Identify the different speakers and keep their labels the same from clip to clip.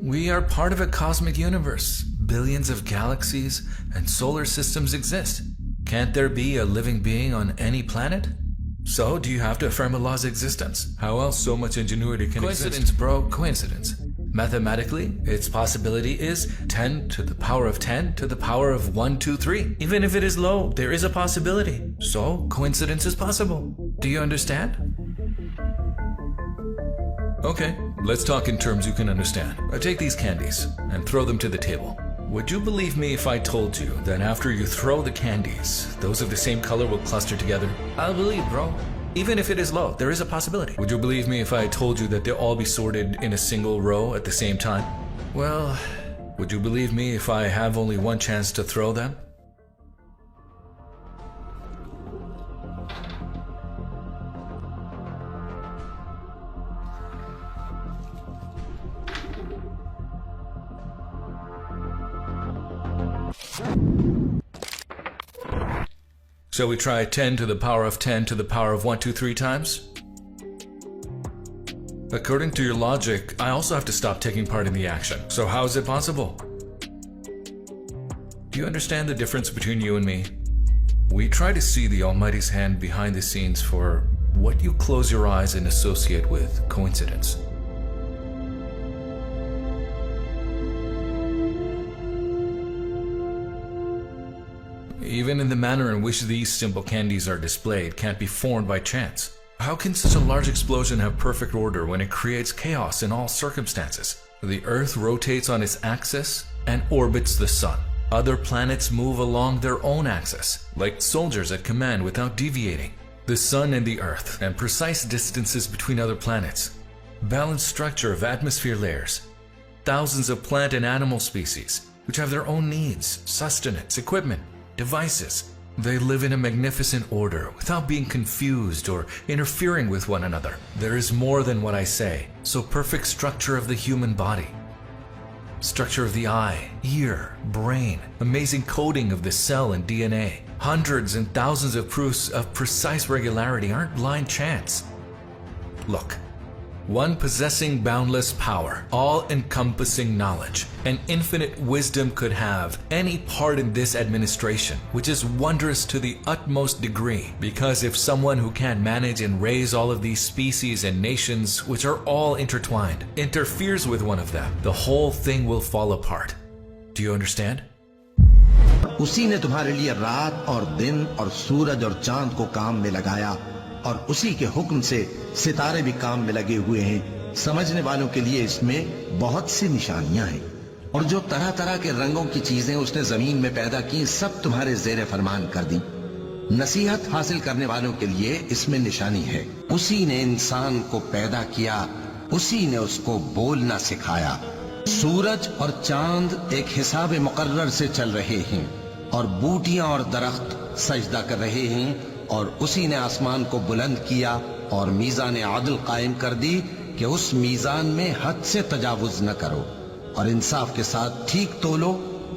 Speaker 1: We are part of a cosmic universe. Billions of galaxies and solar systems exist. Can't there be a living being on any planet? So, do you have to affirm Allah's existence? How else so much ingenuity can exist? Coincidence, bro, coincidence. Mathematically, its possibility is 10 to the power of 10 to the power of 1, 2, 3. Even if it is low, there is a possibility. So, coincidence is possible. Do you understand? Okay, let's talk in terms you can understand. Take these candies and throw them to the table. Would you believe me if I told you that after you throw the candies, those of the same color will cluster together? I'll believe, bro. Even if it is low, there is a possibility. Would you believe me if I told you that they'll all be sorted in a single row at the same time? Well, would you believe me if I have only one chance to throw them? So we try 10 to the power of 10 to the power of 1, 2, 3 times? According to your logic, I also have to stop taking part in the action. So how is it possible? Do you understand the difference between you and me? We try to see the Almighty's hand behind the scenes for what you close your eyes and associate with coincidence. Even in the manner in which these simple candies are displayed can't be formed by chance. How can such a large explosion have perfect order when it creates chaos in all circumstances? The Earth rotates on its axis and orbits the Sun. Other planets move along their own axis, like soldiers at command without deviating. The Sun and the Earth, and precise distances between other planets. Balanced structure of atmosphere layers. Thousands of plant and animal species, which have their own needs, sustenance, equipment, devices. They live in a magnificent order without being confused or interfering with one another. There is more than what I say. So perfect structure of the human body. Structure of the eye, ear, brain, amazing coding of the cell and DNA. Hundreds and thousands of proofs of precise regularity aren't blind chance. Look. One possessing boundless power, all-encompassing knowledge, and infinite wisdom could have any part in this administration, which is wondrous to the utmost degree, because if someone who can't manage and raise all of these species and nations, which are all intertwined, interferes with one of them, the whole thing will fall apart. Do you understand?
Speaker 2: उसी ने तुम्हारे लिए रात और दिन और सूरज और चांद को काम में लगाया और उसी के हुक्म से सितारे भी काम में लगे हुए हैं। समझने वालों के लिए इसमें बहुत सी निशानियां हैं और जो तरह तरह के रंगों की चीजें उसने जमीन में पैदा की सब तुम्हारे ज़ेरे फरमान कर दी। नसीहत हासिल करने वालों के लिए इसमें निशानी है। उसी ने इंसान को पैदा किया, उसी ने उसको बोलना सिखाया। सूरज और चांद एक हिसाब मुकर्रर से चल रहे हैं और बूटियां और दरख्त सजदा कर रहे हैं और उसी ने आसमान को बुलंद किया और मीज़ान आदल कायम कर दी कि उस मीज़ान में हद से तजावुज न करो और इंसाफ के साथ ठीक तोलो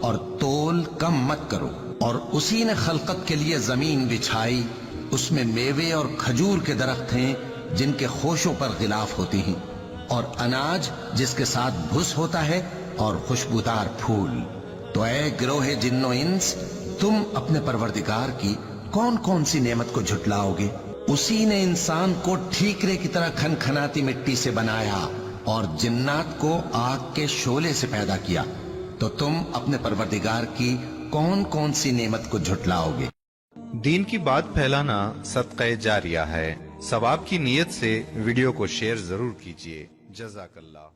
Speaker 2: और तोल कम मत करो। और उसी ने खलकत के लिए जमीन बिछाई, उसमें मेवे और खजूर के दरख्त हैं जिनके खोशों पर गिलाफ होती हैं और अनाज जिसके साथ भुस होता है और खुशबूदार फूल। तो ऐ गिरोह जिन्नो इंस, तुम अपने परवरदिगार की कौन कौन सी नेमत को झुटलाओगे? उसी ने इंसान को ठीकरे की तरह खनखनाती मिट्टी से बनाया और जिन्नात को आग के शोले से पैदा किया। तो तुम अपने परवरदिगार की कौन कौन सी नेमत को झुटलाओगे?
Speaker 3: दीन की बात फैलाना सदक़े जारिया है। सवाब की नीयत से वीडियो को शेयर जरूर कीजिए। जज़ाकल्लाह।